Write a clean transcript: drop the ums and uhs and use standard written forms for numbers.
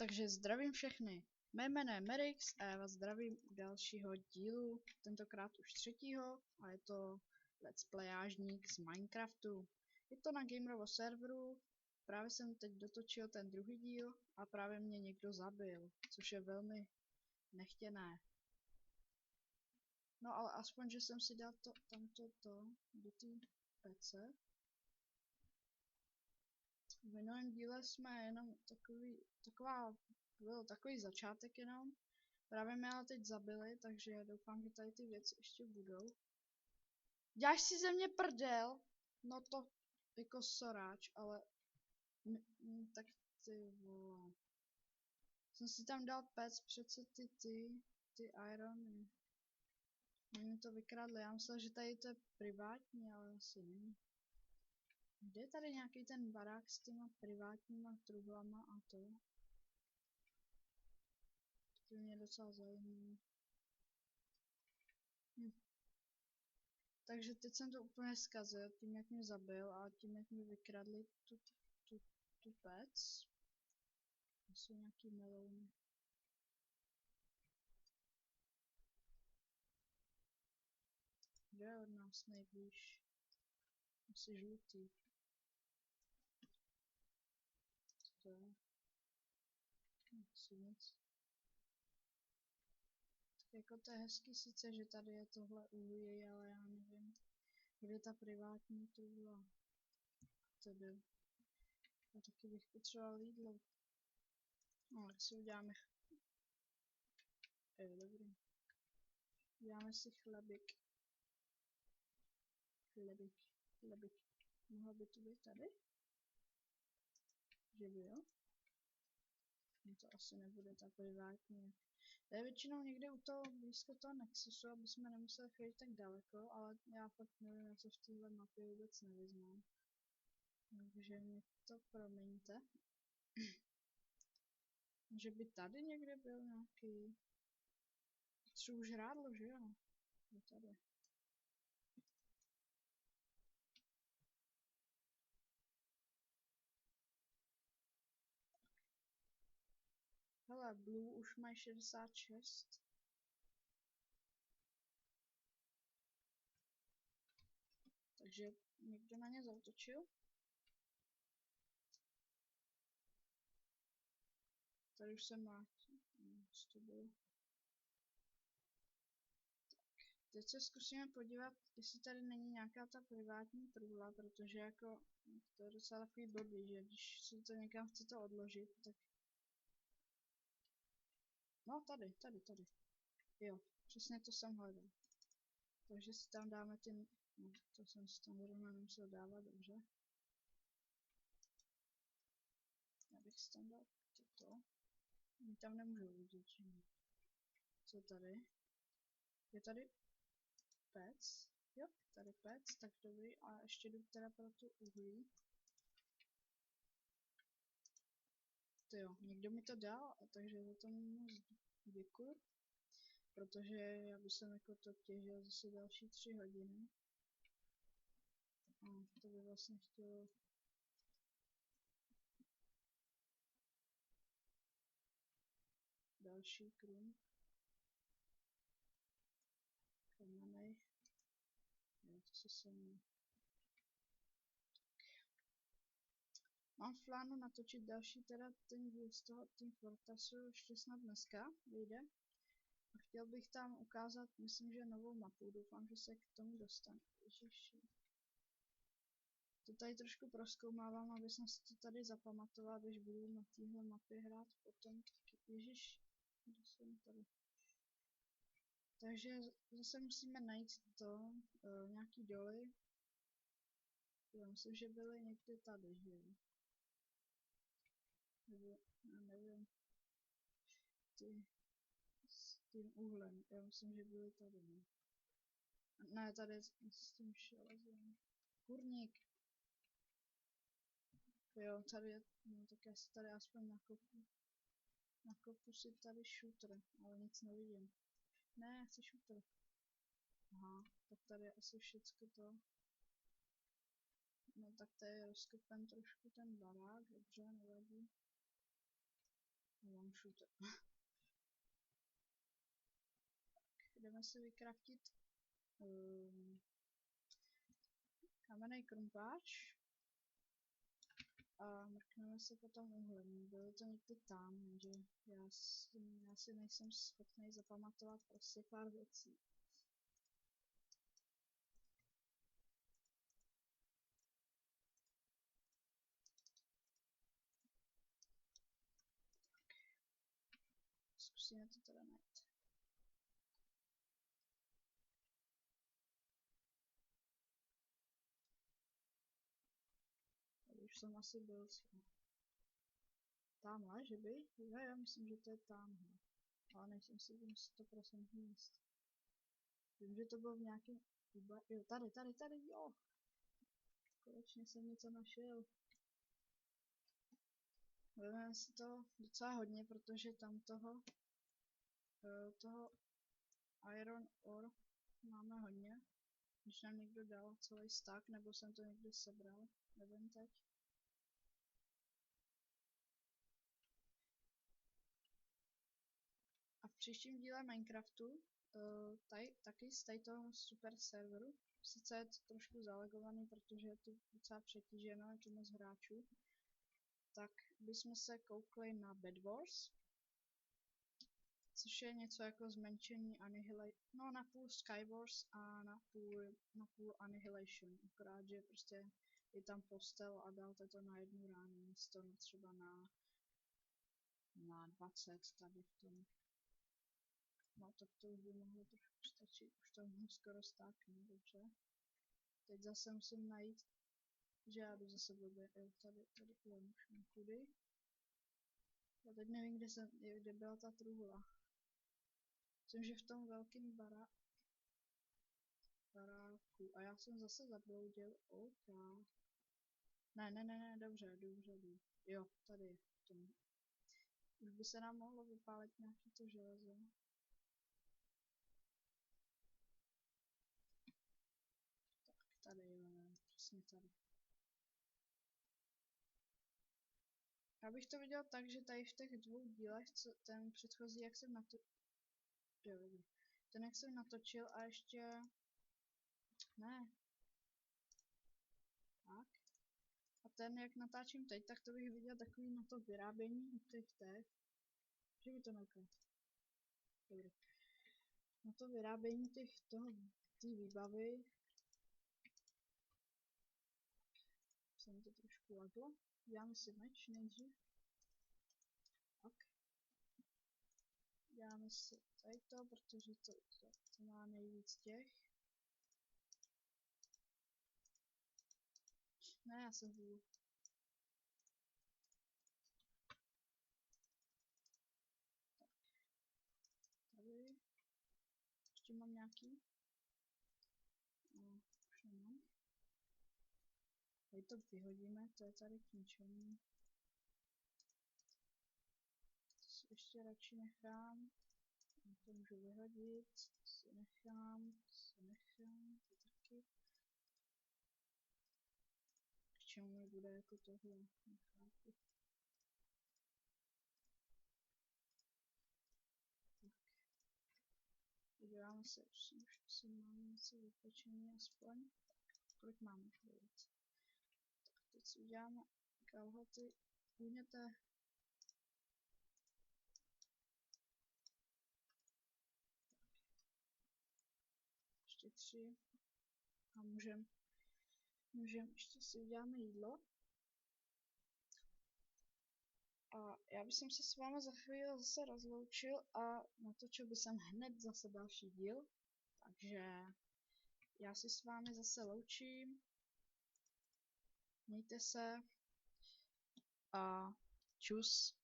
Takže zdravím všechny. Mé jméno je Merix a já vás zdravím u dalšího dílu, tentokrát už třetího, a je to let's playážník z Minecraftu. Je to na Gamerovo serveru, právě jsem teď dotočil ten druhý díl a právě mě někdo zabil, což je velmi nechtěné. No ale aspoň, že jsem si dal tamto do té pece. V minulém díle jsme jenom byl takový začátek jenom. Právě mě ale teď zabili, takže doufám, že tady ty věci ještě budou. Děláš si ze mě prdel? No to jako soráč, ale tak ty vole. Jsem si tam dal pec, přece ty irony. Mě to vykradli, já myslel, že tady to je privátní, ale asi není. Kde je tady nějaký ten barák s těma privátníma truhlama a to? To mě docela zajímá. Takže teď jsem to úplně zkazil tím, jak mě zabil a tím, jak mi vykradli tu pec. To jsou nějaký melouny. Kde je od nás nejblíž? Asi žlutý. Co to je? Asi nic. Tak jako to je hezký sice, že tady je tohle uhlí, ale já nevím, kde ta privátní truhla. To byl. A taky bych potřeboval jídlo. No, tak si uděláme. Dobrý. Uděláme si chlebík. Chlebík. Mohla by to být tady? Že by jo? No to asi nebude ta privátní. To je většinou někde u toho blízko toho Nexusu, aby jsme nemuseli chodit tak daleko, ale já fakt nevím, já se v téhle mapě vůbec nevyznám. Takže mi to promiňte. Že by tady někde byl nějaký třeba žrádlo, že jo? Je tady. Hele, Blue už mají 66. Takže někdo na ně zautočil. Tady už jsem má. Co to bylo? Teď se zkusíme podívat, jestli tady není nějaká ta privátní truhla, protože jako to je docela takový blbý, že když si to někam chcete odložit, tak... No tady. Jo, přesně to jsem hledal. Takže si tam dáme ten... No, to jsem si tam zrovna nemusel dávat, dobře. Já bych si tam dal toto. Oni tam nemůžou vidět, že... Co tady? Je tady pec? Jo, tady pec, tak dobrý. A ještě jdu teda pro tu uhlí. Jo, někdo mi to dal, takže za to moc děkuji. Protože já bych jsem jako to těžil zase další 3 hodiny. A to by vlastně chtělo... Další krum. Kamenej. Jo, to se sem... Mám v plánu natočit další teda ten díl z toho Team Fortressu ještě snad dneska vyjde. A chtěl bych tam ukázat, myslím, že novou mapu. Doufám, že se k tomu dostanu. Ježiši. To tady trošku prozkoumávám, aby jsem si to tady zapamatoval, když budu na téhle mapě hrát potom. Ježiš. Kde jsem tady? Takže zase musíme najít nějaký doly. Já myslím, že byly někde tady, že jo. Nebo, já nevím. S tím uhlem. Já myslím, že byly tady, ne? Ne, tady s tím železem. Kurník. Jo, tady je, no tak já si tady aspoň nakopu. Nakopu si tady šutr, ale nic nevidím. Ne, já chci šutr. Aha, tak tady je asi všecko to. No tak tady rozkopen trošku ten barák, dobře, nevadí. random shooter. Jdeme si vykraftit kamenný krumpáč a mrkneme se potom uhlem. Bylo to někdy tam, že já si nejsem schopný zapamatovat prostě pár věcí. Zkusíme to teda najít. Tady už jsem asi byl. Tamhle, že by? Já myslím, že to je tamhle. Ale nejsem si tím 100% jist. Vím, že to bylo v nějakém... Jo, tady, jo! Konečně jsem něco našel. Vezmeme si to docela hodně, protože tam toho iron ore máme hodně. Když nám někdo dal celý stack, nebo jsem to někde sebral, nevím teď. A v příštím díle Minecraftu, taky z toho super serveru, sice je to trošku zalegovaný, protože je to docela přetíženo, je to moc hráčů, tak bychom se koukli na Bed Wars, což je něco jako zmenšení no na půl Skywars a na půl Annihilation, akorát, že prostě je tam postel a dáte to na jednu ránu, místo třeba na 20 tady v tom. No tak to už by mohlo trošku stačit, už to mohlo skoro stáknout, dobře. Teď zase musím najít, že já jdu zase blbě, tady už kudy. Já teď nevím, kde byla ta truhla. Myslím, že v tom velkém baráku. A já jsem zase zabloudil. OK. Ne, dobře. Jo, tady je v tom. Už by se nám mohlo vypálit nějaký to železo. Tak, tady jo, přesně tady. Já bych to viděl tak, že tady v těch dvou dílech, ten předchozí, jak jsem natočil a ještě... Ne. Tak. A ten, jak natáčím teď, tak to bych viděl takový na to vyrábění těch. Že by to neukázal. Dobrý. Na to vyrábění té výbavy. Se mi to trošku laglo. Děláme si meč nejdřív. Tak. Děláme si tady to, protože to má nejvíc těch. Ne, já jsem vůl. Tady. Ještě mám nějaký. No, už nemám. Tady to vyhodíme, to je tady k ničemu. To si ještě radši nechám. To můžu vyhodit, to si nechám, to taky. K čemu mi bude jako tohle, nechápu. Tak. Uděláme se, už asi máme něco vypečení aspoň. Tak, kolik máme? 9. Tak, teď si uděláme kalhoty. Uměte. Ještě 3. A můžem ještě si uděláme jídlo. A já bych se s vámi za chvíli zase rozloučil a natočil bych hned zase další díl. Takže já si s vámi zase loučím. Mějte se a čus.